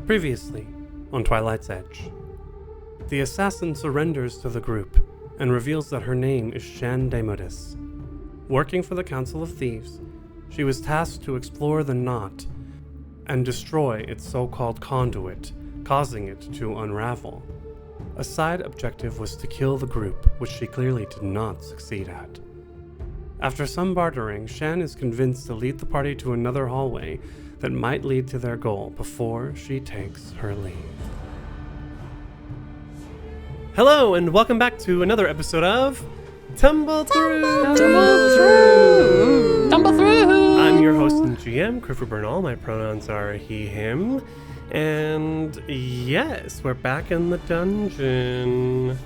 Previously, on Twilight's Edge. The assassin surrenders to the group and reveals that her name is Shan Demodis. Working for the Council of Thieves, she was tasked to explore the knot and destroy its so-called conduit, causing it to unravel. A side objective was to kill the group, which she clearly did not succeed at. After some bartering, Shan is convinced to lead the party to another hallway that might lead to their goal before she takes her leave. Hello, and welcome back to another episode of Tumble Through! I'm your host and GM, Clifford Bernal. My pronouns are he, him. And yes, we're back in the dungeon.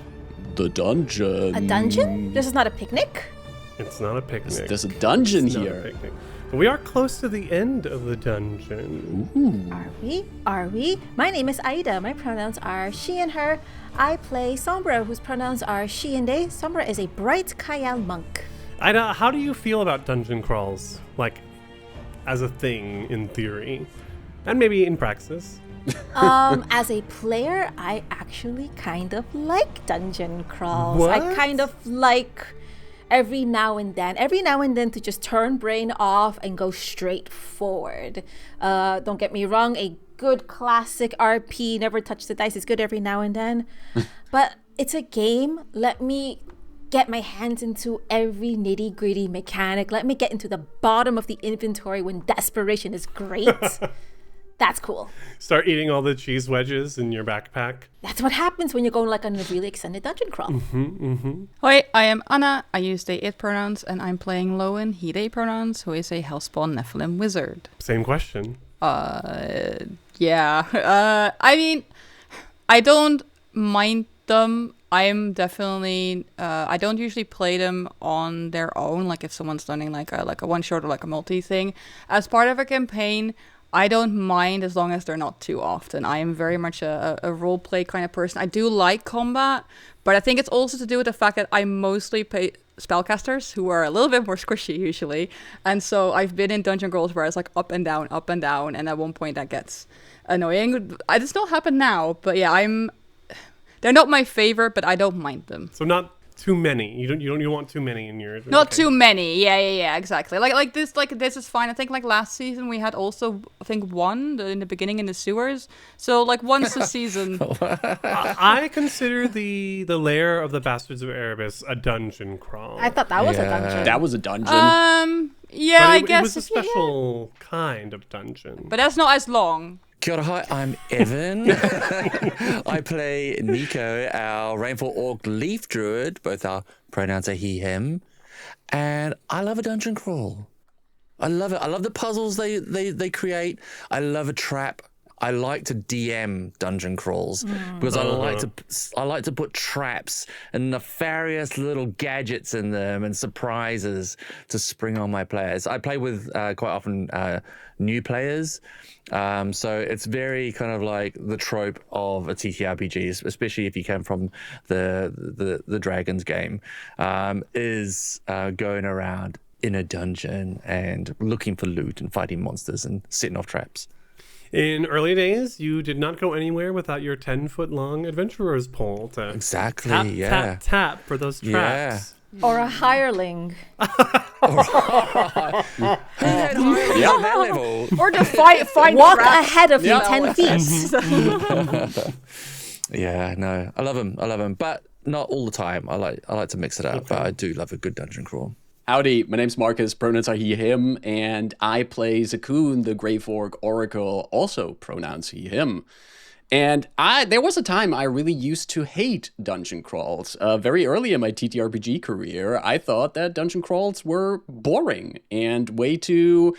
The dungeon. A dungeon? This is not a picnic? It's not a picnic. There's a dungeon It's here. not a picnic. But we are close to the end of the dungeon. Ooh. Are we? My name is Aida. My pronouns are she and her. I play Sombra, whose pronouns are she and they. Sombra is a bright Kayal monk. Ida, how do you feel about dungeon crawls? Like, as a thing in theory? And maybe in praxis? As a player, I actually kind of like dungeon crawls. What? I kind of like every now and then to just turn brain off and go straight forward. Don't get me wrong, a good classic RP, never touch the dice, is good every now and then. But it's a game. Let me get my hands into every nitty gritty mechanic. Let me get into the bottom of the inventory when desperation is great. That's cool. Start eating all the cheese wedges in your backpack. That's what happens when you're going like on a really extended dungeon crawl. Hi, I am Anna. I use they, it pronouns, and I'm playing Lowen, he, they pronouns, who is a Hellspawn Nephilim wizard. Same question. Yeah. I mean, I don't mind them. I'm definitely, I don't usually play them on their own, like if someone's running like a one-shot or like a multi thing. As part of a campaign, I don't mind as long as they're not too often. I am very much a role-play kind of person. I do like combat, but I think it's also to do with the fact that I mostly play spellcasters who are a little bit more squishy usually. And so I've been in dungeon crawls where it's like up and down, and at one point that gets annoying. It's not happened now, but yeah, they're not my favorite, but I don't mind them. So not too many. You don't want too many in yours. Not too many. Yeah, exactly. Like this is fine. I think like last season we had also one in the beginning in the sewers. So like once a season. I consider the lair of the Bastards of Erebus a dungeon crawl. I thought that was a dungeon. That was a dungeon. Yeah, But I guess it was a special kind of dungeon. But that's not as long. Kia ora, hi, I'm Evan. I play Nico, our Rainfall Orc Leaf Druid. Both our pronouns are he, him. And I love a dungeon crawl. I love it. I love the puzzles they create. I love a trap. I like to DM dungeon crawls because I like to put traps and nefarious little gadgets in them and surprises to spring on my players. I play with quite often new players, so it's very kind of like the trope of a TTRPG, especially if you come from the Dragons game, is going around in a dungeon and looking for loot and fighting monsters and setting off traps. In early days, you did not go anywhere without your 10-foot-long adventurer's pole to Exactly, tap for those traps. Or a hireling. That level. Or to fight Walk traps. ahead of you 10 feet. Yeah, no, I love them, but not all the time. I like to mix it up, but I do love a good dungeon crawl. Howdy, my name's Marcus, pronouns are he, him, and I play Zakun, the Grey Fork Oracle, also pronouns he, him. And there was a time I really used to hate dungeon crawls. Very early in my TTRPG career, I thought that dungeon crawls were boring and way too,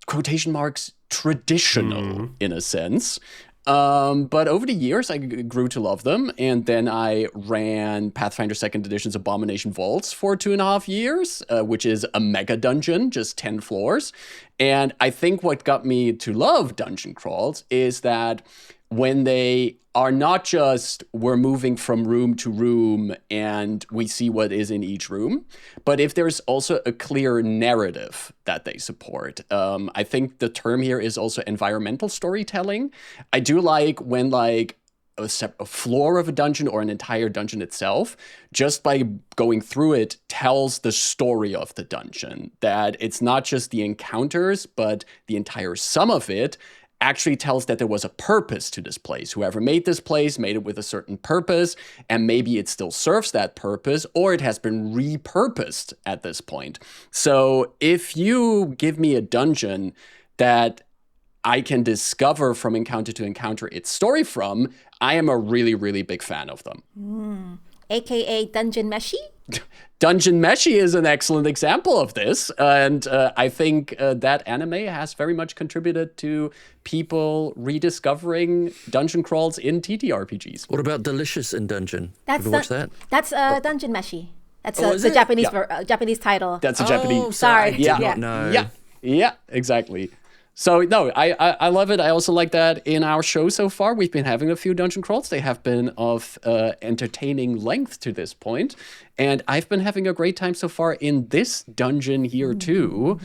quotation marks, traditional in a sense. But over the years, I grew to love them, and then I ran Pathfinder 2nd Edition's Abomination Vaults for 2.5 years, which is a mega dungeon, just 10 floors. And I think what got me to love dungeon crawls is that when they are not just we're moving from room to room and we see what is in each room, but if there's also a clear narrative that they support. I think the term here is also environmental storytelling. I do like when like a floor of a dungeon or an entire dungeon itself, just by going through it, tells the story of the dungeon. That it's not just the encounters, but the entire sum of it actually tells that there was a purpose to this place. Whoever made this place made it with a certain purpose, and maybe it still serves that purpose, or it has been repurposed at this point. So if you give me a dungeon that I can discover from encounter to encounter its story from, I am a really, really big fan of them. AKA Dungeon Meshi? Dungeon Meshi is an excellent example of this. And I think that anime has very much contributed to people rediscovering dungeon crawls in TTRPGs. What about Delicious in Dungeon? That's Have you watched that? That's Dungeon Meshi. That's Oh, is the it? Japanese Yeah. Japanese title. That's a Japanese. sorry. I did Yeah. not know. Yeah, exactly. So no, I love it. I also like that in our show so far, we've been having a few dungeon crawls. They have been of entertaining length to this point. And I've been having a great time so far in this dungeon here too.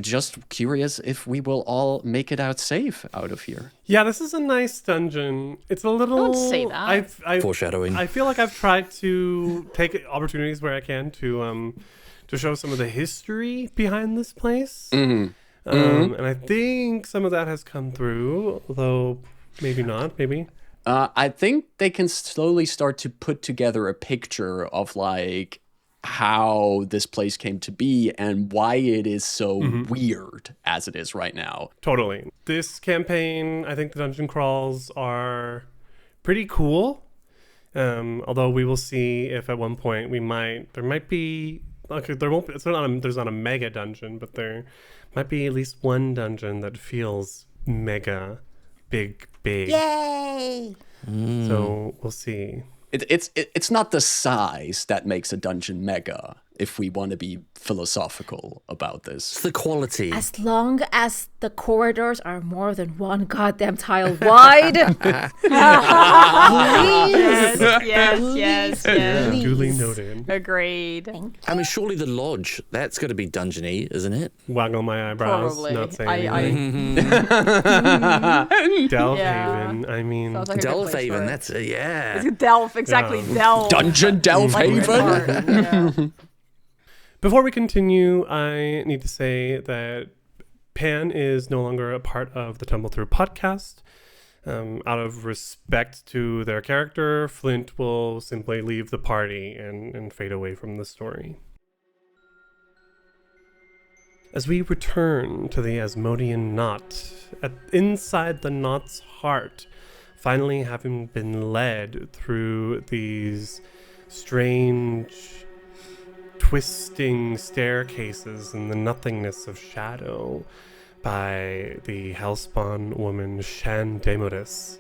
Just curious if we will all make it out safe out of here. Yeah, this is a nice dungeon. It's a little. Don't say that. I've Foreshadowing. I feel like I've tried to take opportunities where I can to show some of the history behind this place. And I think some of that has come through, though maybe not. Maybe. I think they can slowly start to put together a picture of like how this place came to be and why it is so weird as it is right now. Totally. This campaign, I think the dungeon crawls are pretty cool. Although we will see if at one point there might be, okay, there's not a mega dungeon, but there might be at least one dungeon that feels mega big. Yay! So we'll see. It's not the size that makes a dungeon mega, if we want to be philosophical about this. It's the quality. As long as the corridors are more than one goddamn tile wide. Please. Yes. Please. Duly noted. Agreed. I mean, surely the lodge, that's got to be dungeony, isn't it? Waggle my eyebrows. Probably. Not saying anything. Delhaven. I mean, Sounds like a good place for Delphaven, it. that's it, yeah. It's Delph, exactly. Delph. Dungeon Delphaven? Yeah. before we continue, I need to say that Pan is no longer a part of the Tumble Through podcast. Out of respect to their character, Flint will simply leave the party and fade away from the story. As we return to the Asmodean knot, inside the knot's heart, finally having been led through these strange, twisting staircases in the nothingness of shadow by the hellspawn woman Shandemodis,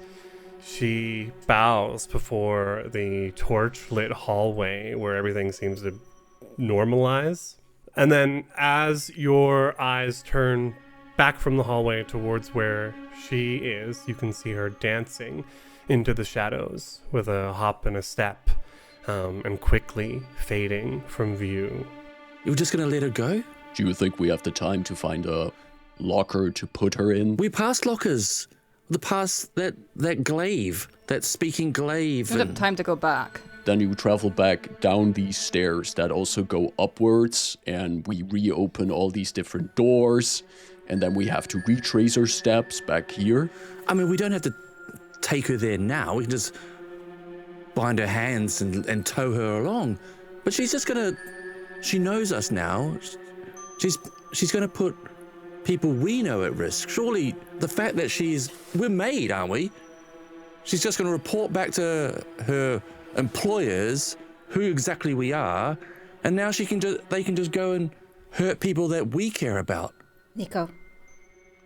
she bows before the torch-lit hallway where everything seems to normalize. And then as your eyes turn back from the hallway towards where she is, you can see her dancing into the shadows with a hop and a step, and quickly fading from view. You were just going to let her go? Do you think we have the time to find a locker to put her in? We passed lockers. Past that glaive, that speaking glaive. We don't have time to go back. Then you travel back down these stairs that also go upwards, and we reopen all these different doors, and then we have to retrace our steps back here. I mean, we don't have to take her there now. We can just bind her hands and tow her along. But she's just gonna. She knows us now. She's gonna put people we know at risk. Surely the fact that we're made, aren't we? She's just gonna report back to her employers who exactly we are, and now they can just go and hurt people that we care about. Nico,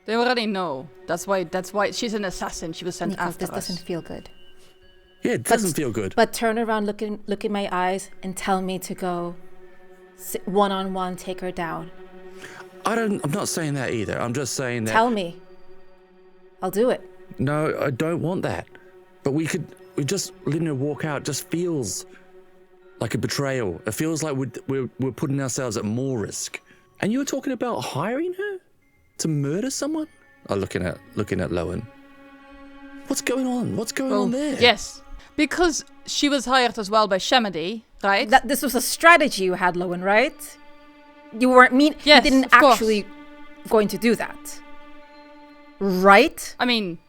They already know. That's why she's an assassin. She was sent Nico, after this us. doesn't feel good. Yeah, it doesn't feel good. But turn around, look in my eyes, and tell me to go one-on-one, take her down. I'm not saying that either. I'm just saying that. Tell me. I'll do it. No, I don't want that. But we just letting her walk out just feels like a betrayal. It feels like we're putting ourselves at more risk. And you were talking about hiring her to murder someone? Oh, looking at Lowen. What's going on? What's going on there? Yes, because she was hired as well by Shemady, right? This was a strategy you had, Lowen, right? You weren't Yes, you didn't of course. actually going to do that. Right? I mean,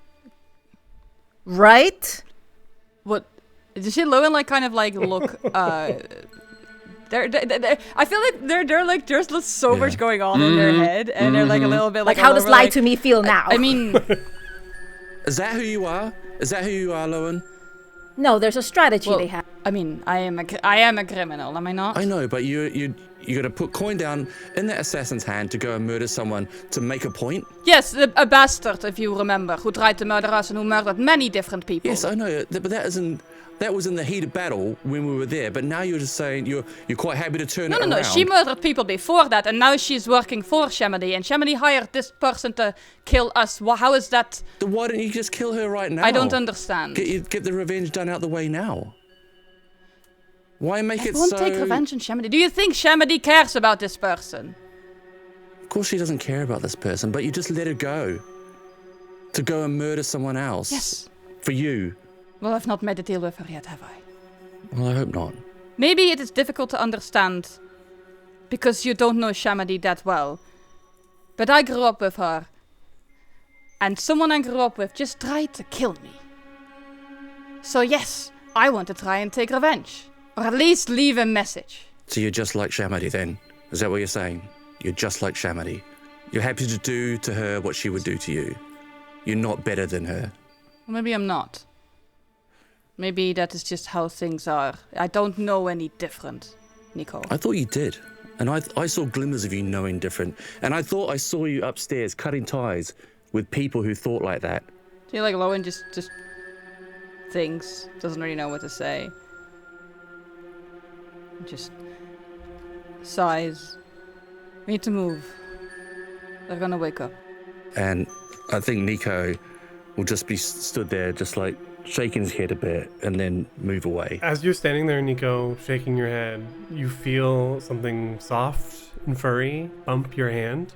Right? what? Did she Lowen like kind of like look? They're, I feel like they're like there's so much going on in their head, and they're like a little bit Like, like how all does over, lie like- to me feel now? I mean, Is that who you are? Is that who you are, Lowen? no, there's a strategy well, they have. I mean, I am a criminal, am I not? I know, but you got to put coin down in that assassin's hand to go and murder someone to make a point. Yes, a bastard, if you remember, who tried to murder us and who murdered many different people. Yes, I know, but that was in the heat of battle when we were there. But now you're just saying you're quite happy to turn it around. No, she murdered people before that, and now she's working for Shemady, and Shemady hired this person to kill us. How is that? Then why don't you just kill her right now? I don't understand. Get the revenge done out the way now. Why make I it won't so? take revenge on Shemady. Do you think Shemady cares about this person? Of course she doesn't care about this person, but you just let her go to go and murder someone else. Yes. For you. Well, I've not made a deal with her yet, have I? Well, I hope not. Maybe it is difficult to understand because you don't know Shemady that well. But I grew up with her. And someone I grew up with just tried to kill me. So yes, I want to try and take revenge. Or at least leave a message. So you're just like Shemady then? Is that what you're saying? You're just like Shemady. You're happy to do to her what she would do to you. You're not better than her. Well, maybe I'm not. Maybe that is just how things are. I don't know any different, Nico. I thought you did. And I saw glimmers of you knowing different. And I thought I saw you upstairs cutting ties with people who thought like that. I feel like Lowen just thinks, doesn't really know what to say. Just sighs. We need to move. They're gonna wake up. And I think Nico will just be stood there, just like shaking his head a bit and then move away. As you're standing there, Nico, shaking your head, you feel something soft and furry bump your hand.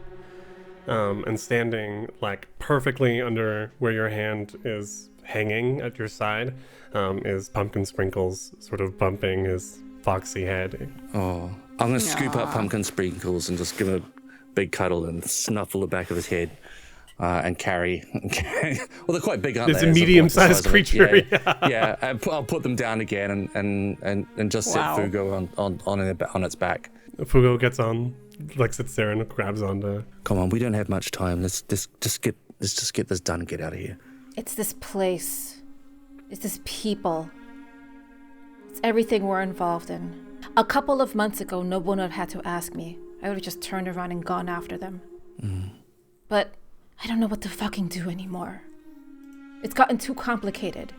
And standing like perfectly under where your hand is hanging at your side is Pumpkin Sprinkles sort of bumping his foxy head. Oh, I'm going to scoop up Pumpkin Sprinkles and just give him a big cuddle and snuffle the back of his head and carry. Well, they're quite big, aren't It's they? a medium-sized creature. Yeah. I'll put them down again and just Wow. set Fugo on its back. Fugo gets on, like sits there and grabs onto. Come on, we don't have much time. Let's just get this done and get out of here. It's this place. It's this people. It's everything we're involved in. A couple of months ago, no one would have had to ask me. I would have just turned around and gone after them. But I don't know what to fucking do anymore. It's gotten too complicated.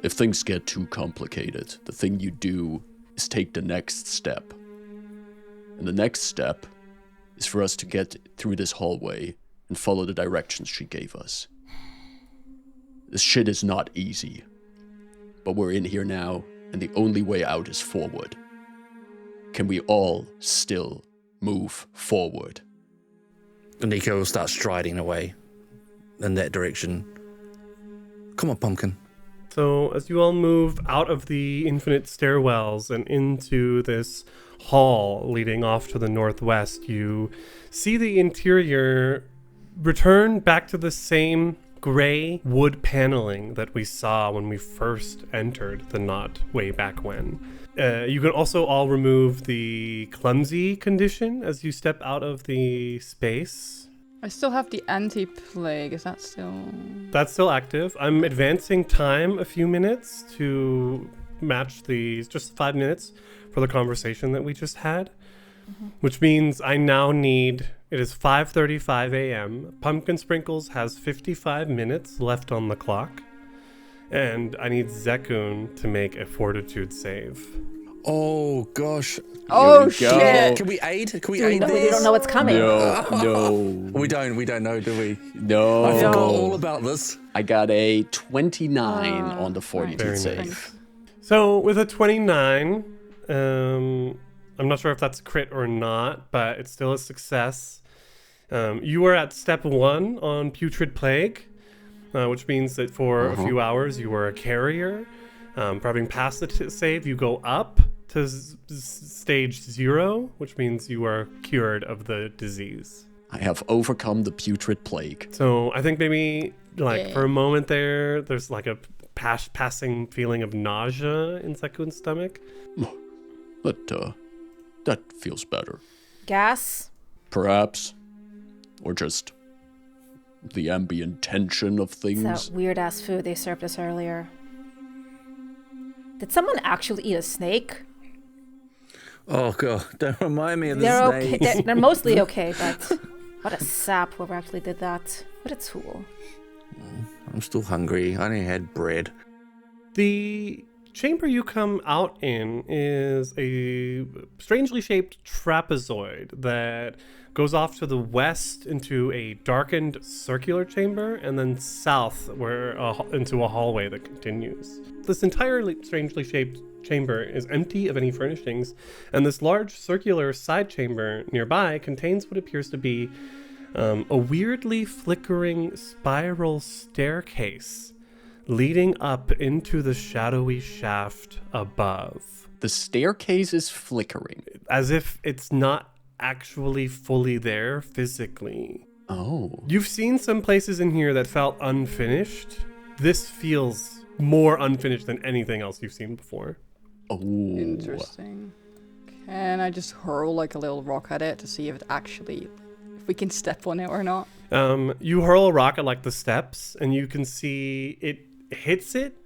If things get too complicated, the thing you do is take the next step. And the next step is for us to get through this hallway and follow the directions she gave us. This shit is not easy. But we're in here now, and the only way out is forward. Can we all still move forward? And Nico will start striding away in that direction. Come on, Pumpkin. So as you all move out of the infinite stairwells and into this hall leading off to the northwest, you see the interior return back to the same gray wood paneling that we saw when we first entered the knot way back when. You can also all remove the clumsy condition as you step out of the space. I still have the anti-plague. Is that still... That's still active. I'm advancing time a few minutes to match just 5 minutes for the conversation that we just had, which means I now need... It is 5:35 a.m. Pumpkin Sprinkles has 55 minutes left on the clock, and I need Zekun to make a fortitude save. Oh gosh. Oh, we go. shit. Can we aid? Can we We aid don't, we this? don't know what's coming. No. We don't know, do we? No. I forgot all about this. I got a 29 on the fortitude Very save. nice. So with a 29, I'm not sure if that's a crit or not, but it's still a success. You are at step 1 on Putrid Plague, which means that for a few hours you were a carrier. For having passed the save, you go up to stage 0, which means you are cured of the disease. I have overcome the putrid plague. So I think maybe like Yeah. for a moment there's like a passing feeling of nausea in Sekun's stomach. That feels better. Gas. Perhaps. Or just the ambient tension of It's things. that weird ass food they served us earlier. Did someone actually eat a snake? Oh god, don't remind me of the They're okay. snakes. They're mostly okay, but what a sap whoever actually did that. What a tool. I'm still hungry. I only had bread. The chamber you come out in is a strangely shaped trapezoid that goes off to the west into a darkened circular chamber and then south into a hallway that continues. This entirely strangely shaped chamber is empty of any furnishings, and this large circular side chamber nearby contains what appears to be a weirdly flickering spiral staircase leading up into the shadowy shaft above, The staircase is flickering. as if it's not actually fully there physically. Oh. You've seen some places in here that felt unfinished. This feels more unfinished than anything else you've seen before. Oh. Interesting. Can I just hurl like a little rock at it to see if if we can step on it or not? You hurl a rock at like the steps, and you can see it hits it.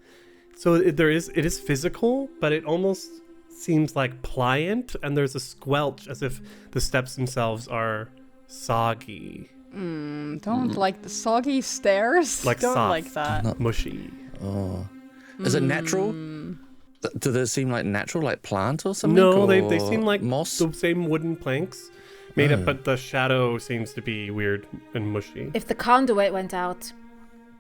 So it is physical, but it almost seems like pliant, and there's a squelch as if the steps themselves are soggy, Don't like the soggy stairs. Like Don't soft. like that. mushy. Is it natural? Do they seem like natural, like plant or something? No, they or seem like moss. the same wooden planks made up, but the shadow seems to be weird and mushy. If the conduit went out,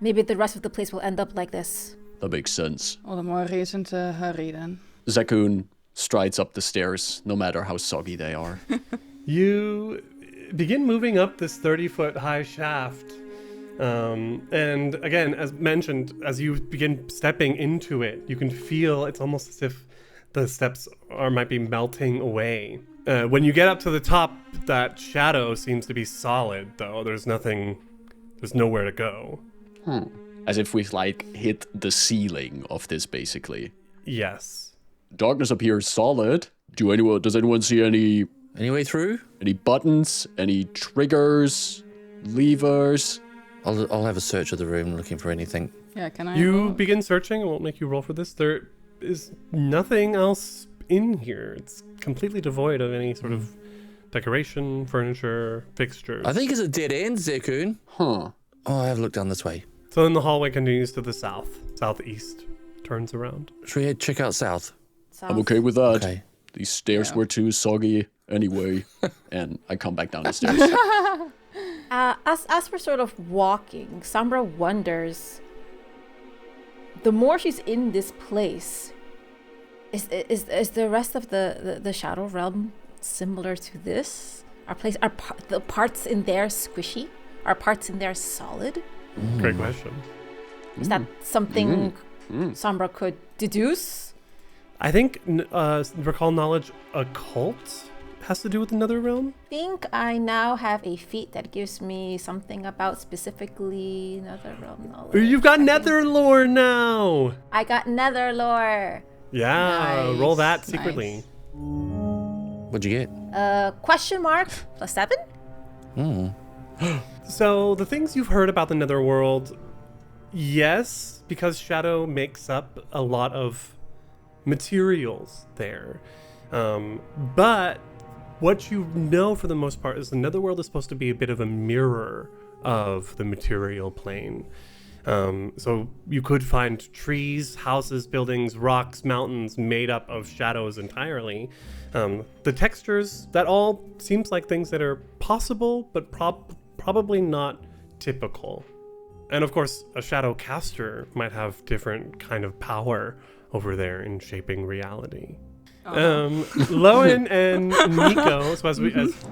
maybe the rest of the place will end up like this. That makes sense. All the more reason to hurry then. Zakun strides up the stairs, no matter how soggy they are. You begin moving up this 30-foot high shaft. And again, as mentioned, as you begin stepping into it, you can feel it's almost as if the steps might be melting away. When you get up to the top, that shadow seems to be solid, though. There's nowhere to go. As if we've like hit the ceiling of this, basically. Yes. Darkness appears solid. Does anyone see any Any way through? buttons, any triggers, levers? I'll have a search of the room looking for anything. Yeah, can I? You begin searching. I won't make you roll for this. There is nothing else in here. It's completely devoid of any sort of decoration, furniture, fixtures. I think it's a dead end, Zekun. Huh. Oh, I have looked down this way. So then the hallway continues to the southeast, turns around. Should we head check out south? I'm okay with that. Okay. These stairs Yeah. were too soggy anyway. And I come back down the stairs. As we're sort of walking, Sombra wonders, the more she's in this place, is the rest of the Shadow Realm similar to this? Are the parts in there squishy? Are parts in there solid? Great question. Is that something Sombra could deduce? I think recall knowledge occult has to do with another realm. I think I now have a feat that gives me something about specifically Nether Realm knowledge. You've got nether lore now. I got Nether lore. Yeah, Nice, roll that secretly. nice. What'd you get? Question mark +7? So the things you've heard about the netherworld, yes, because Shadow makes up a lot of materials there. But what you know for the most part is the netherworld is supposed to be a bit of a mirror of the material plane. So you could find trees, houses, buildings, rocks, mountains made up of shadows entirely. The textures, that all seems like things that are possible, but probably not typical. And of course, a shadow caster might have different kind of power over there in shaping reality. Lowen and Nico, so as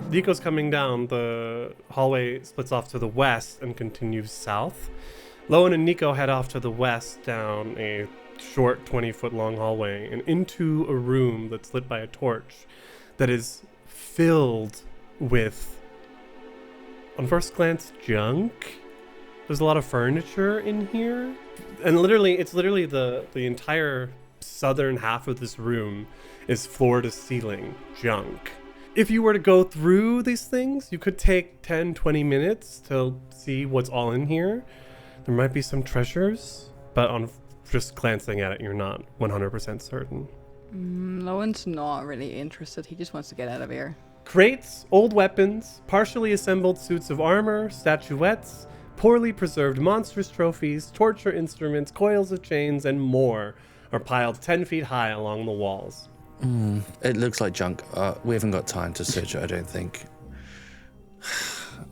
Nico's coming down, the hallway splits off to the west and continues south. Lowen and Nico head off to the west down a short 20-foot long hallway and into a room that's lit by a torch that is filled with, on first glance, junk. There's a lot of furniture in here. And it's literally the entire southern half of this room is floor to ceiling junk. If you were to go through these things, you could take 10, 20 minutes to see what's all in here. There might be some treasures, but on just glancing at it, you're not 100% certain. Lowen's not really interested. He just wants to get out of here. Crates, old weapons, partially assembled suits of armor, statuettes, poorly preserved monstrous trophies, torture instruments, coils of chains, and more are piled 10 feet high along the walls. It looks like junk. We haven't got time to search it, I don't think.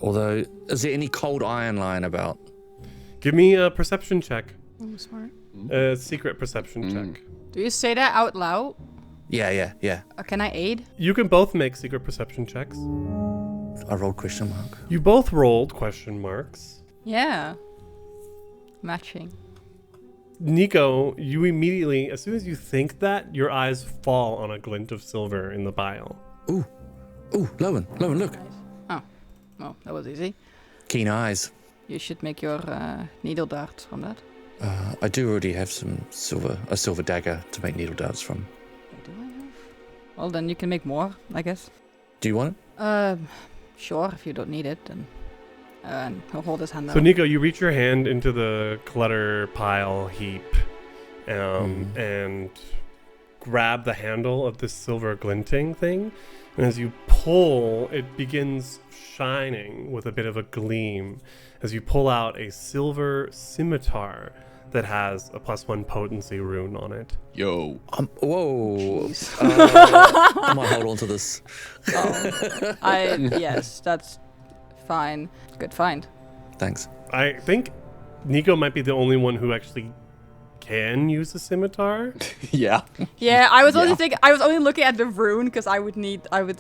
Although, is there any cold iron lying about? Give me a perception check. Oh, smart. A secret perception check. Do you say that out loud? Yeah. Can I aid? You can both make secret perception checks. I rolled question mark. You both rolled question marks. Yeah. Matching. Nico, you immediately, as soon as you think that, your eyes fall on a glint of silver in the vial. Ooh, Lowen, look. Oh, well, that was easy. Keen eyes. You should make your needle darts from that. I do already have a silver dagger to make needle darts from. Do I have? Well, then you can make more, I guess. Do you want it? Sure, if you don't need it, then... and he'll hold his hand out. So Nico, you reach your hand into the clutter pile heap and grab the handle of this silver glinting thing. And as you pull, it begins shining with a bit of a gleam as you pull out a silver scimitar that has a +1 potency rune on it. Yo. Whoa. I might hold on to this. Yes, that's fine. Good find. Thanks. I think Nico might be the only one who actually can use a scimitar. Yeah. Yeah, I was only thinking. I was only looking at the rune because I would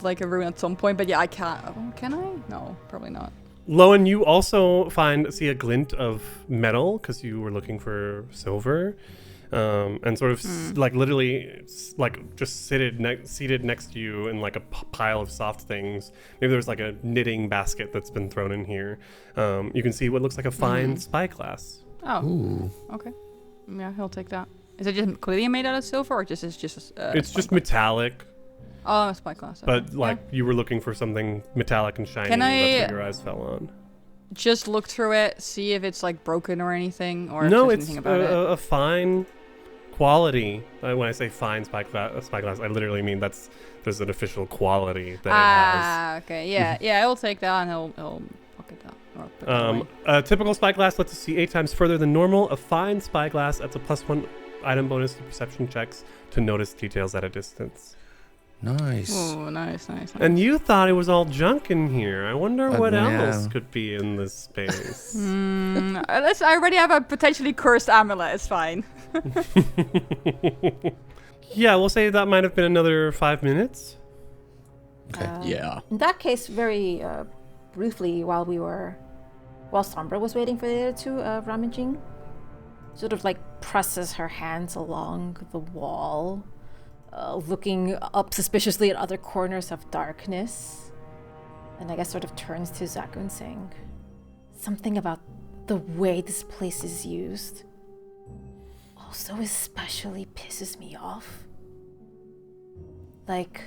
like a rune at some point. But yeah, I can't. Oh, can I? No, probably not. Lowen, you also see a glint of metal because you were looking for silver, and sort of like literally like just seated next to you in like a pile of soft things. Maybe there's like a knitting basket that's been thrown in here. You can see what looks like a fine spyglass. Oh. Ooh. Okay. Yeah, he'll take that. Is it just clearly made out of silver, or it's just metallic. Oh, a spyglass. Okay. But like you were looking for something metallic and shiny. That's what your eyes fell on. Just look through it, see if it's like broken or anything, or No, if there's it's anything about it. a fine quality. When I say fine spyglass, I literally mean there's an official quality that it has. Okay, yeah, I'll take that and he'll pocket that. Or put that away. A typical spyglass lets us see 8 times further than normal. A fine spyglass adds a +1 item bonus to perception checks to notice details at a distance. Nice. Oh, nice. And you thought it was all junk in here. I wonder what yeah. else could be in this space. I already have a potentially cursed amulet. It's fine. Yeah, we'll say that might have been another 5 minutes. Okay. Yeah. In that case, very briefly, while Sombra was waiting for the other two rummaging, sort of like presses her hands along the wall, looking up suspiciously at other corners of darkness, and I guess sort of turns to Zakun saying, something about the way this place is used also especially pisses me off. Like,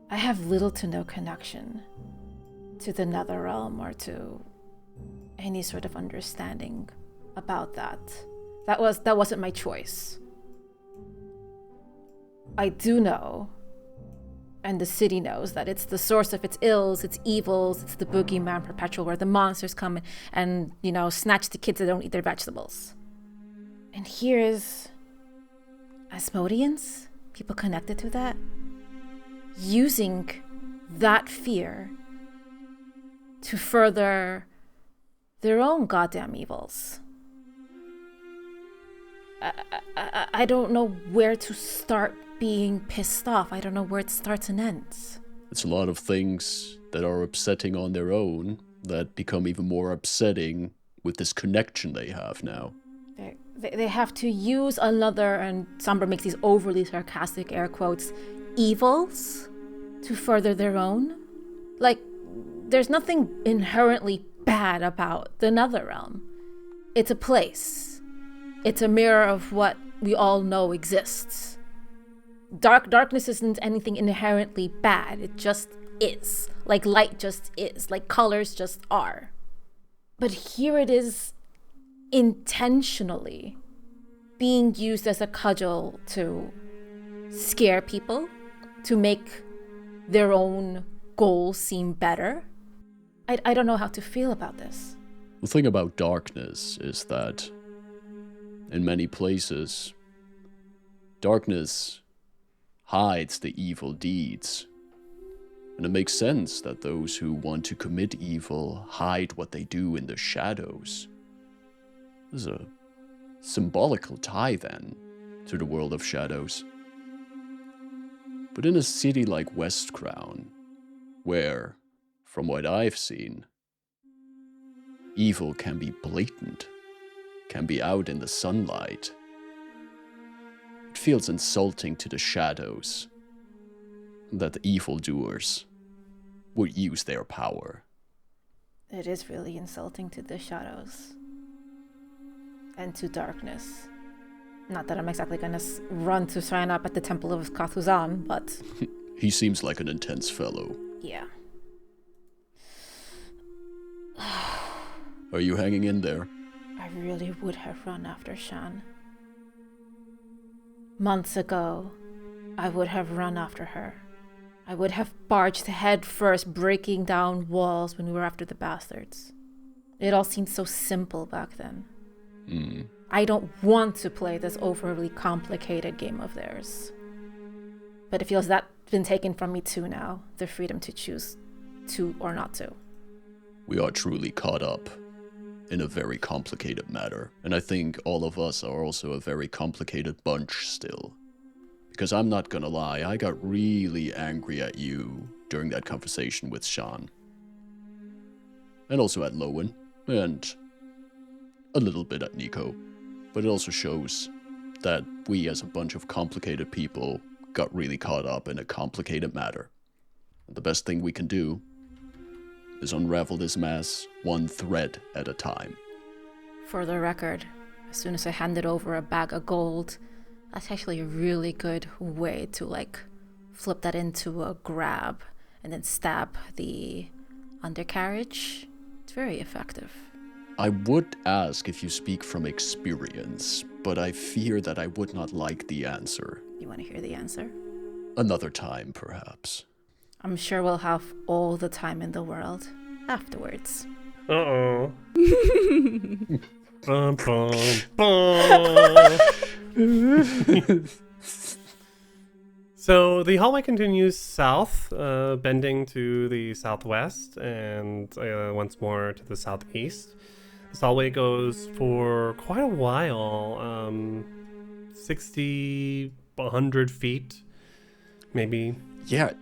I have little to no connection to the Netherrealm or to any sort of understanding about that. That wasn't my choice. I do know And the city knows that it's the source of its ills, its evils, it's the boogeyman perpetual where the monsters come and, snatch the kids that don't eat their vegetables. And here is Asmodeans, people connected to that, using that fear to further their own goddamn evils. I don't know where to start being pissed off. I don't know where it starts and ends. It's a lot of things that are upsetting on their own that become even more upsetting with this connection they have now. They have to use another, and Sombra makes these overly sarcastic air quotes, evils to further their own. Like, there's nothing inherently bad about the Netherrealm. It's a place. It's a mirror of what we all know exists. Darkness isn't anything inherently bad. It just is. Like light just is. Like colors just are. But here it is intentionally being used as a cudgel to scare people, to make their own goals seem better. I don't know how to feel about this. The thing about darkness is that in many places, darkness hides the evil deeds. And it makes sense that those who want to commit evil hide what they do in the shadows. There's a symbolical tie, then, to the world of shadows. But in a city like West Crown, where, from what I've seen, evil can be blatant, can be out in the sunlight, it feels insulting to the shadows that the evildoers would use their power. It is really insulting to the shadows and to darkness. Not that I'm exactly gonna run to sign up at the Temple of Kathuzan, but... He seems like an intense fellow. Yeah. Are you hanging in there? I really would have run after Shan. Months ago, I would have run after her. I would have barged head first, breaking down walls when we were after the bastards. It all seemed so simple back then. I don't want to play this overly complicated game of theirs. But it feels that's been taken from me too now, the freedom to choose to or not to. We are truly caught up in a very complicated matter. And I think all of us are also a very complicated bunch still. Because I'm not gonna lie, I got really angry at you during that conversation with Sean. And also at Lowen, and a little bit at Nico. But it also shows that we as a bunch of complicated people got really caught up in a complicated matter. And the best thing we can do is unravel this mess one thread at a time. For the record, as soon as I handed over a bag of gold, that's actually a really good way to flip that into a grab and then stab the undercarriage. It's very effective. I would ask if you speak from experience, but I fear that I would not like the answer. You want to hear the answer? Another time, perhaps. I'm sure we'll have all the time in the world afterwards. Uh-oh. Bum, bum, bum. So the hallway continues south, bending to the southwest and once more to the southeast. This hallway goes for quite a while, 60, 100 feet, maybe. Yeah,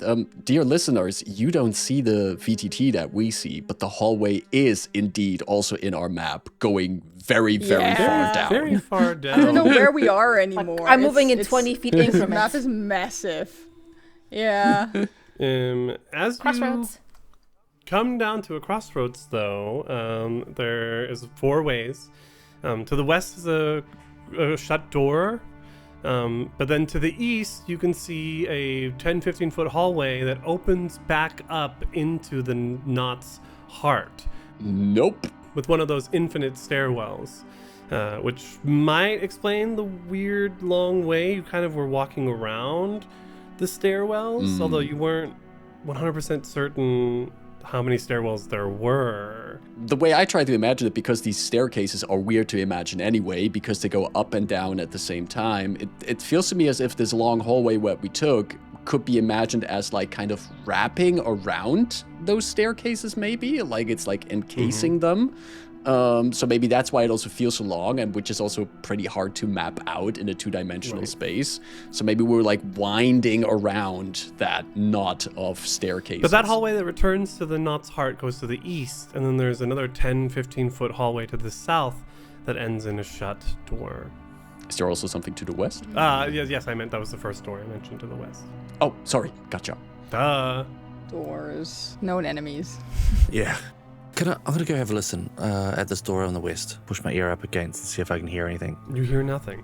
dear listeners, you don't see the VTT that we see, but the hallway is indeed also in our map, going very, very far down. Very far down. I don't know where we are anymore. I'm moving in 20 feet The increments. map is massive. Yeah. As Crossroads. you come down to a crossroads, though, there is 4 ways. To the west is a shut door. But then to the east, you can see a 10-15 foot hallway that opens back up into the knot's heart Nope. with one of those infinite stairwells, which might explain the weird long way you kind of were walking around. the stairwells, although you weren't 100% certain how many stairwells there were. The way I try to imagine it, because these staircases are weird to imagine anyway, because they go up and down at the same time, it feels to me as if this long hallway what we took could be imagined as like kind of wrapping around those staircases, maybe like it's like encasing them. So maybe that's why it also feels so long, and which is also pretty hard to map out in a two-dimensional space. So maybe we're like winding around that knot of staircases. But that hallway that returns to the knot's heart goes to the east, and then there's another 10-15-foot hallway to the south that ends in a shut door. Is there also something to the west? Yes, I meant that was the first door I mentioned to the west. Oh, sorry. Gotcha. Duh. Doors. Known enemies. Yeah. I'm going to go have a listen at this door on the west. Push my ear up against and see if I can hear anything. You hear nothing.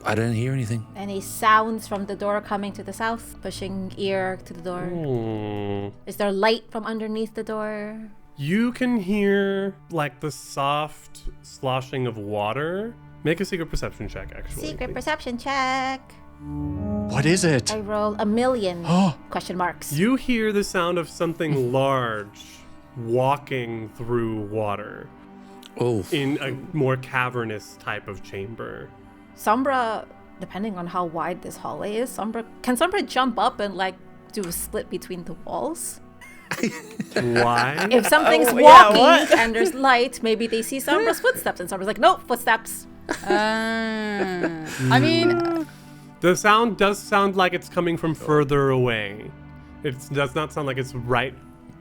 I didn't hear anything. Any sounds from the door coming to the south, pushing ear to the door? Is there light from underneath the door? You can hear like the soft sloshing of water. Make a secret perception check, actually. Secret please. perception check. What is it? I roll 1,000,000 question marks. You hear the sound of something large walking through water Oh. in a more cavernous type of chamber. Sombra, depending on how wide this hallway is, can Sombra jump up and like do a split between the walls? Why? If something's Oh, yeah, walking what? and there's light, maybe they see Sombra's footsteps, and Sombra's like, nope, footsteps. I mean, The sound does sound like it's coming from further away. It does not sound like it's right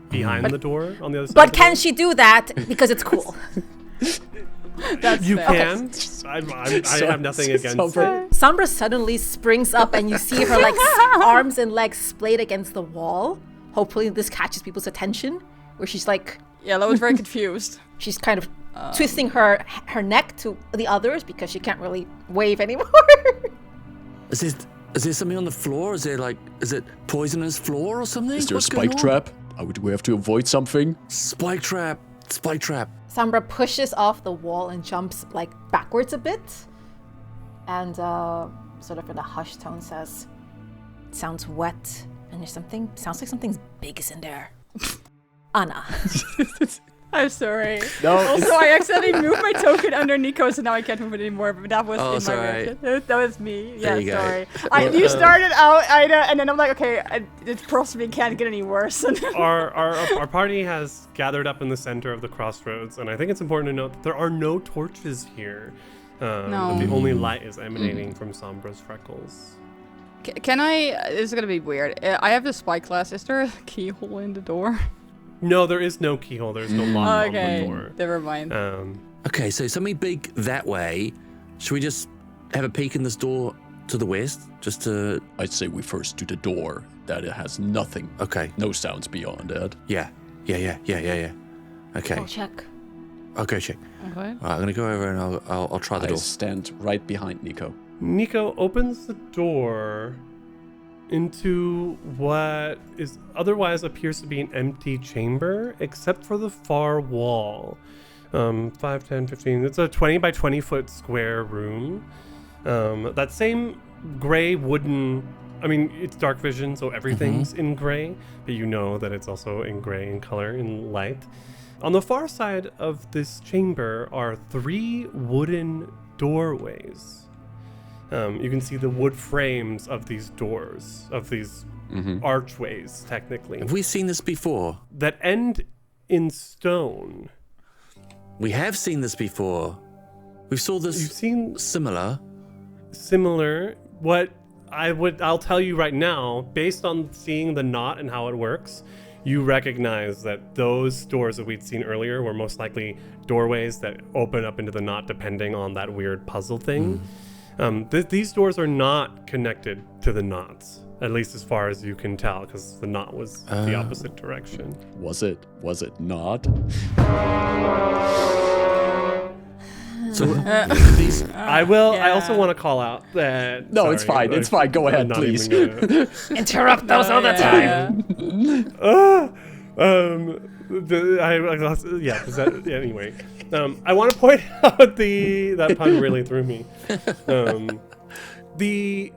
behind the door on the other side. But of the can door. she do that because it's cool? that's You fair. can. I have nothing against Sombra- it. Sombra suddenly springs up, and you see her like arms and legs splayed against the wall. Hopefully, this catches people's attention. Where she's like, Yellow is very confused. she's kind of twisting her neck to the others because she can't really wave anymore. Is there something on the floor? Is it poisonous floor or something? Is there What's a going spike on? trap? Do we have to avoid something? Spike trap. Spike trap. Sombra pushes off the wall and jumps like backwards a bit, and sort of in a hushed tone says, "It sounds wet, and there's something. Sounds like something's big is in there." Anna. I'm sorry. No, Also, I accidentally moved my token under Nico, so now I can't move it anymore. But that was Oh, in it's my alright. reaction. That was me. There Yeah, you go. sorry. You started out, Ida, and then I'm like, okay, it possibly can't get any worse. Our party has gathered up in the center of the crossroads, and I think it's important to note that there are no torches here. No. The only light is emanating from Sombra's freckles. Can I? This is gonna be weird. I have the spy class. Is there a keyhole in the door? No, there is no keyhole. There's no lock on the Okay, door. never mind. Okay, so something big that way. Should we just have a peek in this door to the west? Just to... I'd say we first do the door. That it has nothing. Okay. No sounds beyond that. Yeah. Okay. Go check. I'll go check. Okay. All right, I'm going to go over and I'll try the I door. stand right behind Nico. Nico opens the door into what is otherwise appears to be an empty chamber, except for the far wall. 5, 10, 15. It's a 20 by 20 foot square room. That same gray wooden. I mean, it's dark vision, so everything's in gray, but you know that it's also in gray in color, in light. On the far side of this chamber are 3 wooden doorways. You can see the wood frames of these doors, of these archways, technically, Have we seen this before? that end in stone. We have seen this before. We saw You've this seen similar. similar. What I'll tell you right now, based on seeing the knot and how it works, you recognize that those doors that we'd seen earlier were most likely doorways that open up into the knot depending on that weird puzzle thing. These doors are not connected to the knots, at least as far as you can tell, because the knot was the opposite direction. Was it not? So these... I will. I yeah. also want to call out that. No, it's sorry, fine. It's fine. Go ahead, I'm not please. even gonna- Interrupt us all the time. Anyway, I want to point out that pun really threw me. The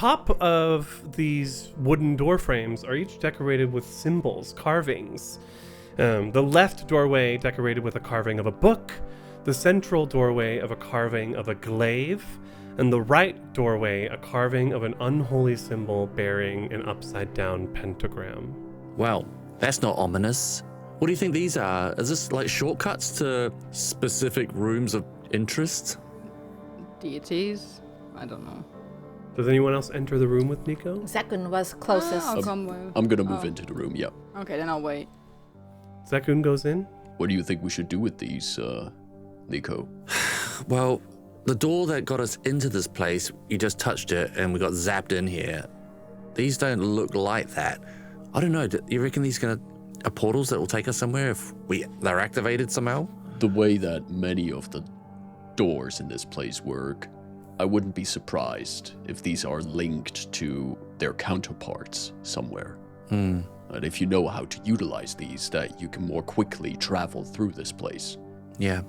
top of these wooden door frames are each decorated with symbols, carvings. The left doorway decorated with a carving of a book, the central doorway of a carving of a glaive, and the right doorway a carving of an unholy symbol bearing an upside-down pentagram. Well, that's not ominous. What do you think these are? Is this like shortcuts to specific rooms of interest? Deities? I don't know. Does anyone else enter the room with Nico? Zekun was closest. I'll come with. I'm gonna move into the room, yeah. Okay, then I'll wait. Zekun goes in. What do you think we should do with these, Nico? Well, the door that got us into this place, you just touched it and we got zapped in here. These don't look like that. I don't know. Do you reckon these are portals that will take us somewhere if they're activated somehow? The way that many of the doors in this place work, I wouldn't be surprised if these are linked to their counterparts somewhere. And if you know how to utilize these, that you can more quickly travel through this place. Yeah,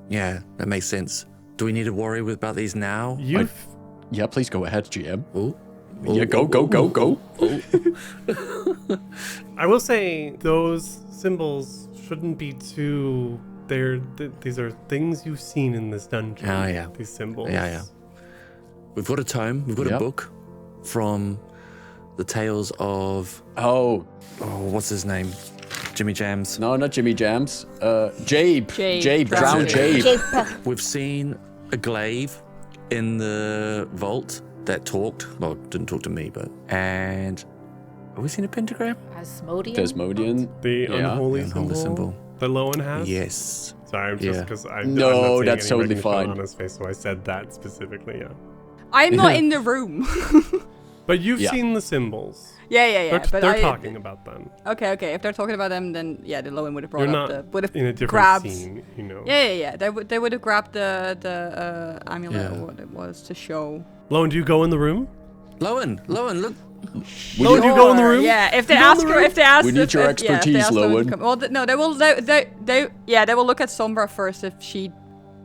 that makes sense. Do we need to worry about these now? Yeah, please go ahead, GM. Ooh. Yeah, go. I will say those symbols shouldn't be too... These are things you've seen in this dungeon. Oh, yeah. These symbols. Yeah. We've got a tome. We've got a book from the tales of... Oh, what's his name? Jimmy Jams. No, not Jimmy Jams. Jabe. Drown Jabe. We've seen a glaive in the vault that talked. Well, didn't talk to me, but... And... Have we seen a pentagram? Desmodian. The unholy Unholy symbol. that Lowen has? Yes. Sorry, just because I'm No, not seeing that's any totally recognition fine. on his face, so I said that specifically, yeah. I'm not in the room. But you've seen the symbols. Yeah. They're talking about them. Okay. If they're talking about them, then yeah, the Lowen would have brought You're up not would have in a different grabbed. scene, you know. Yeah. They would have grabbed the amulet or what it was to show. Lowen, do you go in the room? Lowen, look. Lowen, do you go in the room? Yeah, if they ask her, We need your expertise, Lowen. Well, no, they will. They will look at Sombra first if she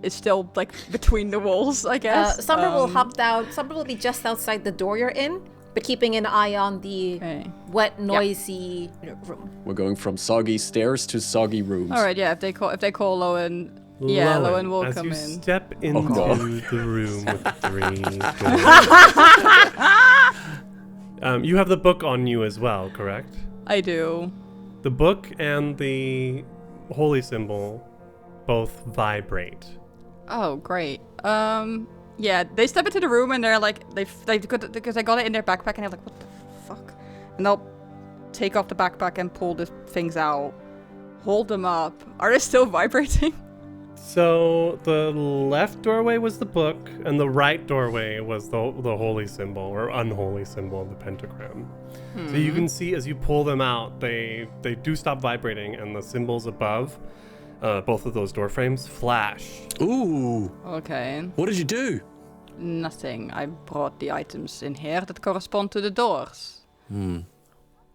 is still like between the walls, I guess. Sombra will hop down. Sombra will be just outside the door you're in, but keeping an eye on the wet, noisy room. We're going from soggy stairs to soggy rooms. All right, yeah. If they call Lowen, Lowen will come as you in. step into the room with 3 doors. You have the book on you as well, correct? I do. The book and the holy symbol both vibrate. Oh, great. Yeah, they step into the room and they're like, because I got it in their backpack and they're like, what the fuck? And they'll take off the backpack and pull the things out, hold them up. Are they still vibrating? So the left doorway was the book, and the right doorway was the holy symbol or unholy symbol of the pentagram. So you can see as you pull them out, they do stop vibrating, and the symbols above, both of those door frames, flash. Ooh. Okay. What did you do? Nothing. I brought the items in here that correspond to the doors.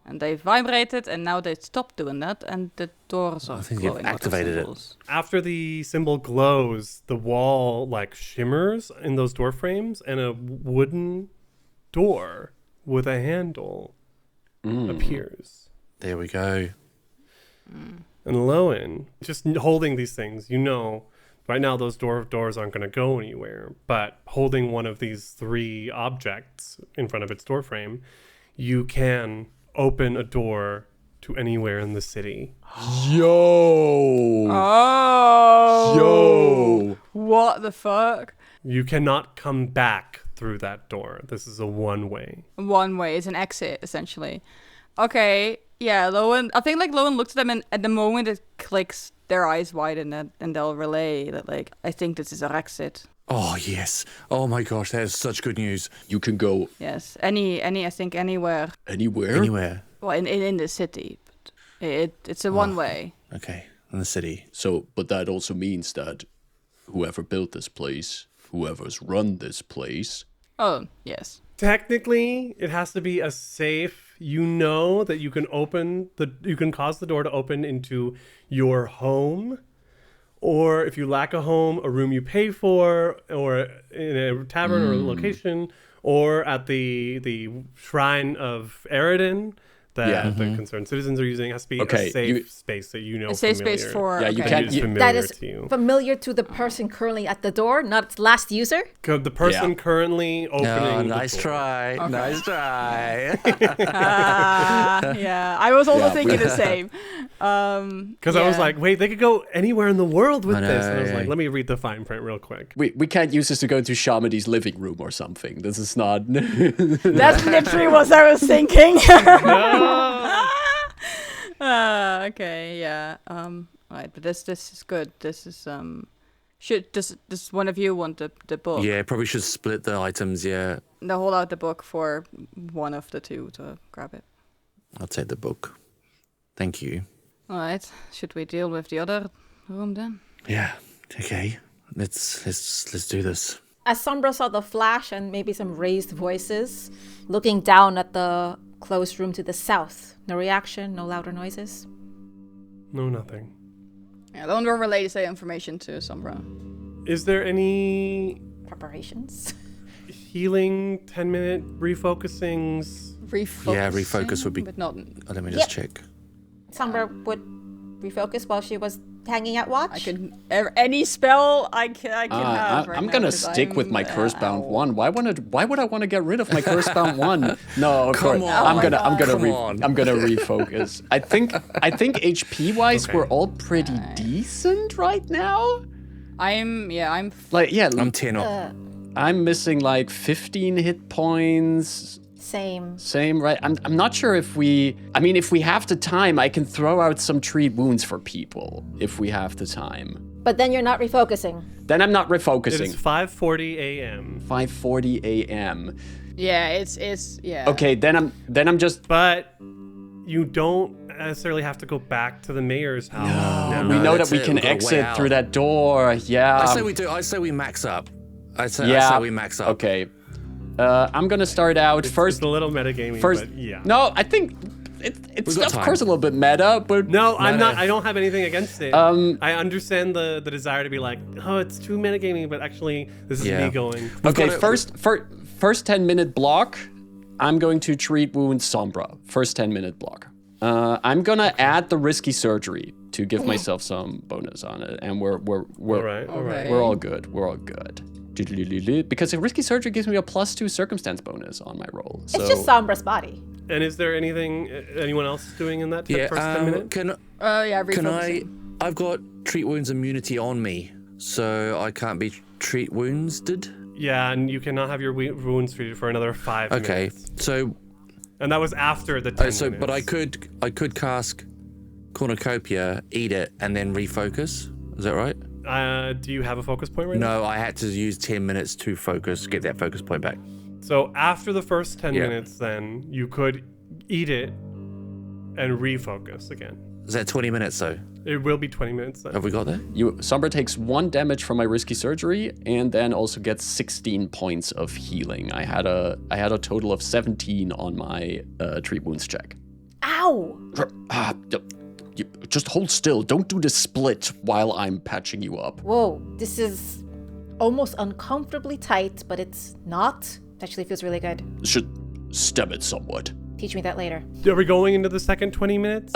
And they vibrated, and now they stopped doing that, and the doors are I think you've glowing with the activated it. symbols. After the symbol glows, the wall like shimmers in those door frames, and a wooden door with a handle appears. There we go. And Lowen, just holding these things, you know, right now those doors aren't going to go anywhere, but holding one of these 3 objects in front of its door frame, you can open a door to anywhere in the city. Yo! Oh! Yo! What the fuck? You cannot come back through that door. This is a one-way. One way is an exit, essentially. Okay, yeah, Lowen. I think like Lowen looks at them, and at the moment it clicks, their eyes widen, and they'll relay that like, I think this is our exit. Oh, yes. Oh, my gosh, that is such good news. You can go Yes, I think anywhere. anywhere? Anywhere. Well, in the city, but it's a one way. Okay, in the city. So, but that also means that whoever built this place, whoever's run this place, Oh yes. Technically, it has to be a safe. You know that you can cause the door to open into your home, or if you lack a home, a room you pay for, or in a tavern or a location, or at the shrine of Eridan that the concerned citizens are using. It has to be a safe space that you know. A safe space for you can't. Familiar that is to you. familiar to the person currently at the door, not its last user. The person currently opening. Nice the door. try. Okay. Nice try. Yeah, I was also thinking the same. Because I was like, wait, they could go anywhere in the world with I this. And I was know. like, let me read the fine print real quick. We can't use this to go to Shamadi's living room or something. This is not. That's literally what I was thinking. Okay, yeah. Right, but this is good. This is does one of you want the book? Yeah, probably should split the items, yeah. No, hold out the book for one of the two to grab it. I'll take the book. Thank you. All right. Should we deal with the other room then? Yeah, okay. Let's do this. As Sombra saw the flash and maybe some raised voices, looking down at the closed room to the south. No reaction, no louder noises. No, nothing. Yeah, don't relay the information to Sombra. Is there any Preparations. healing 10-minute refocusings? Refocus. Yeah, refocus would be- But not. Let me just check. Sombra would refocus while she was hanging at watch. I can any spell I can have. Right I'm now, gonna 'cause stick with my I'm- curse-bound one. Why would I want to get rid of my curse-bound one? No, of course. on. I'm gonna Come on. refocus. I think HP wise we're all pretty decent right now. I'm I'm 10 up. I'm missing like 15 hit points. Same, right? I'm not sure if we have the time, I can throw out some treat wounds for people if we have the time. But then you're not refocusing. Then I'm not It refocusing. is 5:40 a.m. 5:40 a.m. Yeah, it's yeah. Okay, then I'm just But you don't necessarily have to go back to the mayor's house. we know that that's we it. can We've got a way exit out. through that door. Yeah. I say we do. I say we max up. I say we max up. Okay. I'm gonna start out first. It's a little metagaming, First, but yeah. No, I think it's We've got of time. course a little bit meta, but No, I'm No, not. no. I don't have anything against it. I understand the desire to be like, oh, it's too metagaming, but actually, this is Yeah. me going. okay. got it. First 10-minute block. I'm going to treat wound Sombra. First 10-minute block. I'm gonna add the risky surgery to give myself some bonus on it, and we're All right. Okay. We're all good. We're all good. Because a risky surgery gives me a +2 circumstance bonus on my roll. So It's just Sombra's body. And is there anything anyone else is doing in that Yeah. first 10 minutes? Can Refocusing. I've got treat wounds immunity on me, so I can't be treat wounded. Yeah, and you cannot have your wounds treated for another 5 Okay. minutes. So And that was after the 10 minutes. but I could cast cornucopia, eat it, and then refocus. Is that right? Do you have a focus point right now? No, I had to use 10 minutes to focus, get that focus point back. So after the first 10 Yeah. minutes, then you could eat it and refocus again. Is that 20 minutes though? It will be 20 minutes then. Have we got that? Sombra takes 1 damage from my risky surgery, and then also gets 16 points of healing. I had a total of 17 on my treat wounds check. Ow! Just hold still. Don't do the split while I'm patching you up. Whoa, this is almost uncomfortably tight, but it's not. It actually feels really good. Should stem it somewhat. Teach me that later. Are we going into the second 20 minutes?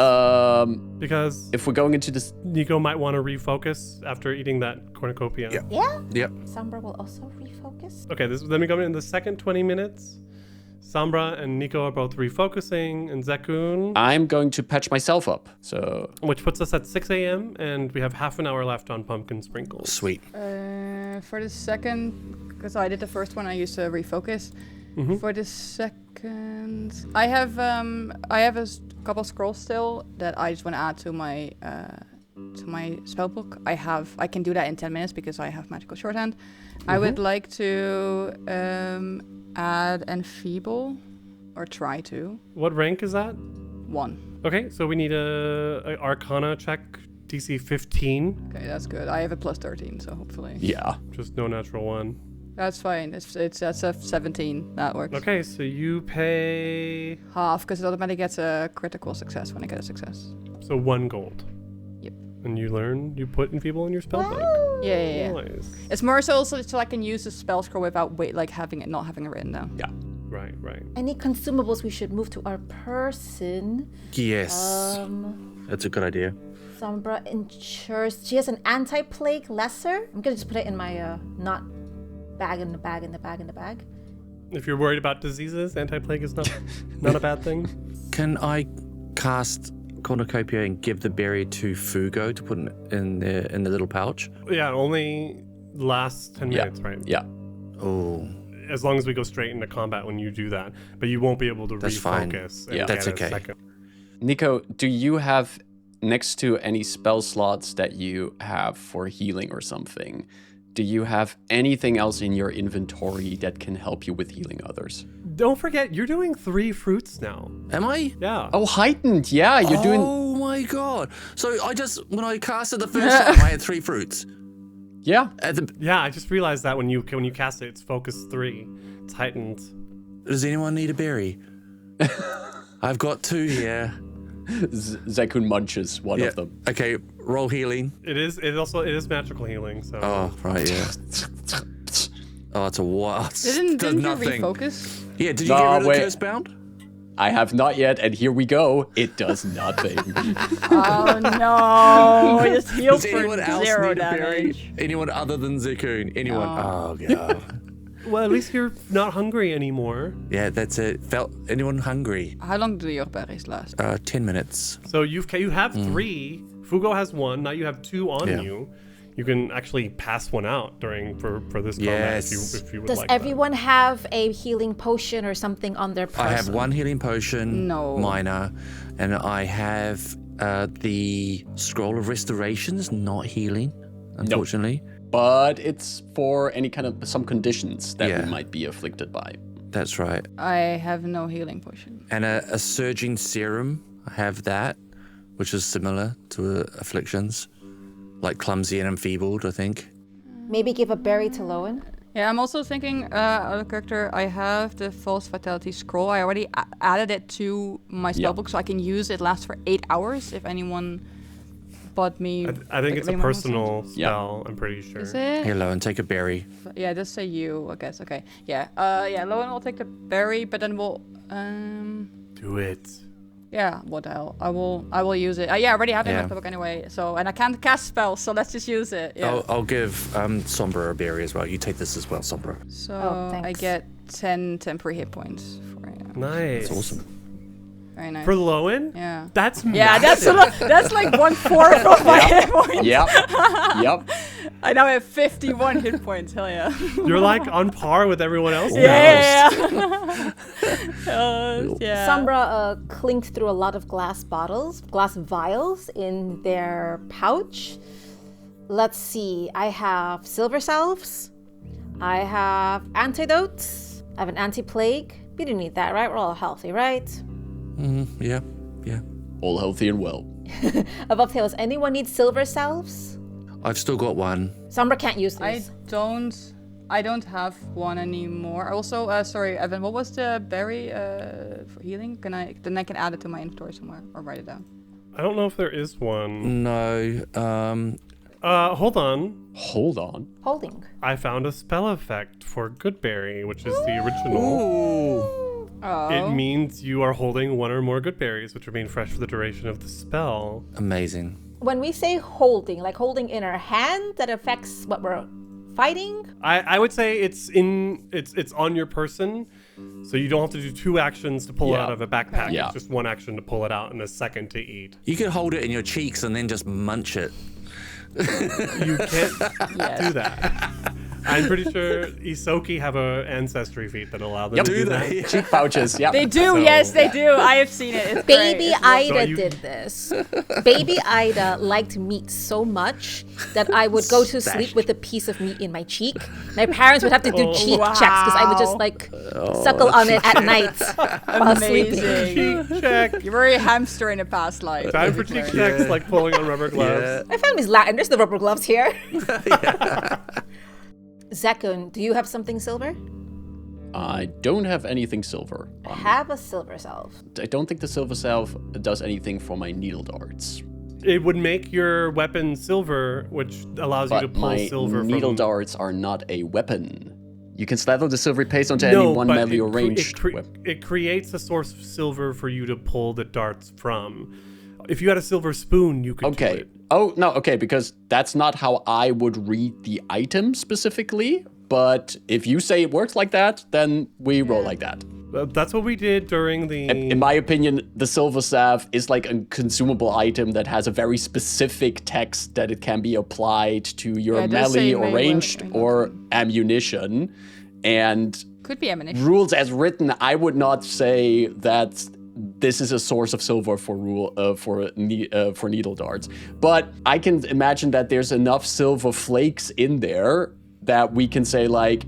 Because If we're going into this, Nico might want to refocus after eating that cornucopia. Yeah. Yeah? Yep. Sombra will also refocus. Okay, then we go into the second 20 minutes. Sombra and Nico are both refocusing, and Zekun, I'm going to patch myself up. So which puts us at 6 a.m., and we have half an hour left on pumpkin sprinkles. Sweet. For the second, because I did the first one, I used to refocus. For the second, I have a couple scrolls still that I just want to add to my spell book. I can do that in 10 minutes because I have magical shorthand. I would like to add enfeeble, or try to. What rank is that? 1. Okay, so we need a Arcana check, DC 15. Okay, that's good. I have a plus 13, so hopefully. yeah. Just no natural one. That's fine. That's a 17. That works. Okay, so you pay Half, because it automatically gets a critical success when I get a success. so 1 gold. Yep. and you put enfeeble in your spell book. Yeah. Nice. It's more so I can use the spell scroll without not having it written down. Yeah. Right. Any consumables we should move to our person? Yes. That's a good idea. Sombra ensures she has an anti-plague lesser. I'm gonna just put it in my not bag in the bag. If you're worried about diseases, anti-plague is not a bad thing. Can I cast cornucopia and give the berry to Fugo to put in the little pouch? Yeah, it only lasts 10 minutes, right? Yeah. Oh, As long as we go straight into combat when you do that, but you won't be able to That's fine. refocus. Yeah. That's get a okay. second. Nico, do you have, next to any spell slots that you have for healing or something, do you have anything else in your inventory that can help you with healing others? Don't forget, you're doing 3 fruits now. am I? Yeah. Oh, heightened. Yeah, you're doing... Oh my god! So when I cast it the first time, I had 3 fruits. Yeah. Yeah, I just realized that when you cast it, it's focus 3. It's heightened. Does anyone need a berry? I've got 2 here. Zekun munches one of them. Okay, roll healing. It is magical healing, so Oh, right, yeah. Oh, it's a what? Didn't you nothing. refocus? Yeah, did you No, get rid of wait. the curse bound? I have not yet, and here we go. It does nothing. Oh no! I just healed Does for anyone else 0 need a berry? damage. Anyone other than Zekun? Anyone? No. Oh, God. well, at least you're not hungry anymore. Yeah, that's it. Anyone hungry? How long do your berries last? 10 minutes. So you have 3. Fugo has 1. Now you have 2 on Yeah. you. You can actually pass one out for this combat Yes. if you would Does like that. everyone have a healing potion or something on their person? I have 1 healing potion, No. minor, and I have the Scroll of Restorations, not healing, unfortunately. But it's for any kind of some conditions that Yeah. we might be afflicted by. That's right. I have no healing potion. And a Surging Serum, I have that, which is similar to afflictions, like Clumsy and Enfeebled, I think. Maybe give a berry to Lowen. Yeah, I'm also thinking, other character, I have the False Vitality Scroll. I already added it to my spellbook, so I can use it. Lasts for 8 hours if anyone bought me. I think it's a anyone wants personal Yeah. spell, I'm pretty sure. Is it? Hello, and take a berry. Yeah, just say you, I guess. Okay. Yeah. Yeah, Lowen will take the berry, but then we'll Do it. yeah, what the hell? I will use it. Yeah, I already have it in Yeah. my book anyway. So, and I can't cast spells, so let's just use it. Yeah. I'll give Sombra a berry as well. You take this as well, Sombra. So Oh, I thanks. get 10 temporary hit points for it. Nice. It's awesome. Very nice. For Lowen? Yeah. That's Yeah, massive. that's like 1/4 of my hit points. Yep. Yep. I now have 51 hit points. Hell yeah. You're like on par with everyone else now. Yeah. Yeah. Sombra clinked through a lot of glass vials in their pouch. Let's see. I have silver salves. I have antidotes. I have an anti-plague. We didn't need that, right? We're all healthy, right? Yeah. All healthy and well. Above tails, anyone need silver salves? I've still got 1. Sombra can't use I these. don't have one anymore. Also, sorry, Evan, what was the berry for healing? I can add it to my inventory somewhere or write it down. I don't know if there is one. No. Hold on. Hold on. Holding. I found a spell effect for Goodberry, which is the original. Ooh. Oh. It means you are holding 1 or more good berries, which remain fresh for the duration of the spell. Amazing. When we say holding, like holding in our hand, that affects what we're fighting? I would say it's on your person, so you don't have to do 2 actions to pull it Yeah. out of a backpack. Yeah. It's just 1 action to pull it out and a second to eat. You could hold it in your cheeks and then just munch it. You can't Yes. do that. I'm pretty sure Isoki have a ancestry feat that allow them Yep. to do Do that. they? Cheek pouches. Yep. They do, So- yes, they do. I have seen it. It's Baby great. Ida you- did this. Baby Ida liked meat so much that I would go to sleep with a piece of meat in my cheek. My parents would have to do cheek checks because I would just like suckle on it at night while sleeping. Amazing. Cheek check. You're very hamster in a past life. Time for cheek checks, like pulling on rubber gloves. My family's Latin. There's the rubber gloves here. Zekun, do you have something silver? I don't have anything silver. Have a silver salve. I don't think the silver salve does anything for my needle darts. It would make your weapon silver, which allows you to But pull my silver needle from... darts are not a weapon. You can slather the silvery paste onto any one but melee or ranged it weapon. creates a source of silver for you to pull the darts from. If you had a silver spoon, you could do Okay. it. Oh, no, okay, because that's not how I would read the item specifically. But if you say it works like that, then we roll like that. That's what we did during the... In my opinion, the silver staff is like a consumable item that has a very specific text that it can be applied to your Yeah, it does melee say or melee ranged weapon. or ammunition. And Could be ammunition. rules as written, I would not say that this is a source of silver for needle darts. But I can imagine that there's enough silver flakes in there that we can say, like,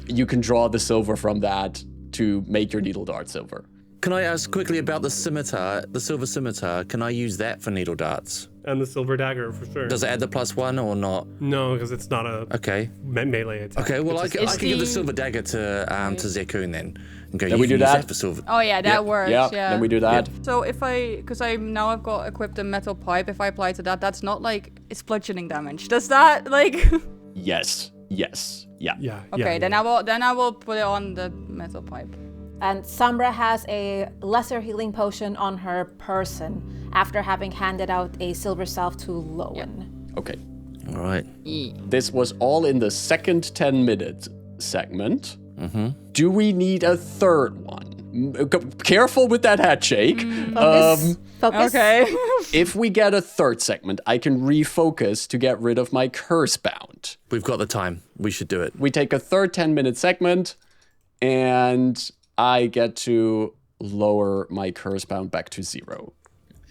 you can draw the silver from that to make your needle dart silver. Can I ask quickly about the scimitar, the silver scimitar? Can I use that for needle darts? And the silver dagger, for sure. Does it add the +1 or not? No, because it's not a Okay. melee attack. Okay, well, I It's can It's give the the- silver dagger to Zekun then. And go, Then you we can do use that? for silver. Oh yeah, that works. Yeah, Yeah. then we do that. So if because I've got equipped a metal pipe. If I apply to that, that's not like it's bludgeoning damage. Does that like? Yes. Yeah. Yeah. Okay, yeah, then yeah. I will put it on the metal pipe. And Samra has a lesser healing potion on her person after having handed out a silver salve to Lowen. Okay. All right. This was all in the second 10-minute segment. Do we need a third one? Careful with that head shake. Focus. Okay. If we get a third segment, I can refocus to get rid of my curse bound. We've got the time. We should do it. We take a third 10-minute segment, and I get to lower my curse bound back to 0.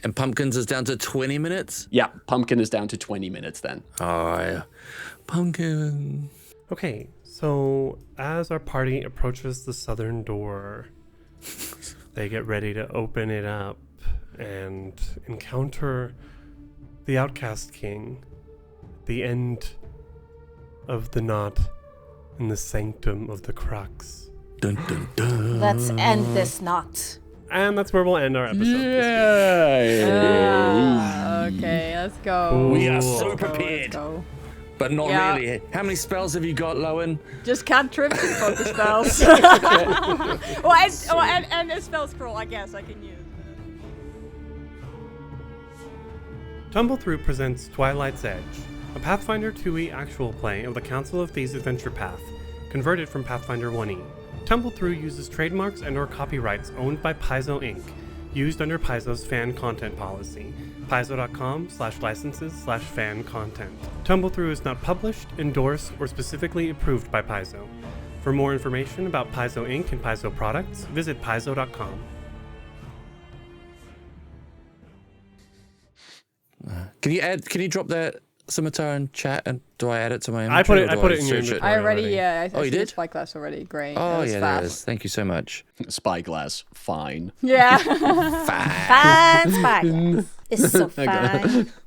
And Pumpkins is down to 20 minutes? Yeah, Pumpkin is down to 20 minutes then. Oh, yeah. Pumpkin. Okay, so as our party approaches the southern door, they get ready to open it up and encounter the Outcast King, the end of the knot in the sanctum of the crux. Dun, dun, dun. Let's end this knot. And that's where we'll end our episode. Okay, let's go. We are Cool. so Let's prepared. go. But not Yeah. really. How many spells have you got, Lowen? Just cantrips and focus spells. and a spell scroll, I guess I can use. Tumble Through presents Twilight's Edge, a Pathfinder 2e actual play of the Council of Thieves Adventure Path, converted from Pathfinder 1e. Tumble Through uses trademarks and/or copyrights owned by Paizo Inc., used under Paizo's fan content policy, paizo.com/licenses/fan content. Tumble Through is not published, endorsed, or specifically approved by Paizo. For more information about Paizo Inc. and Paizo products, visit paizo.com. Can you drop that scimitar in chat, and do I add it to my I put inventory, it or do in your search it? inventory. I already, already. yeah. I Oh, you see the did? spyglass already. Great. Oh, That was yeah, there it fast. is. Thank you so much. Spyglass, fine. Yeah. Fine spyglass. It's so fine.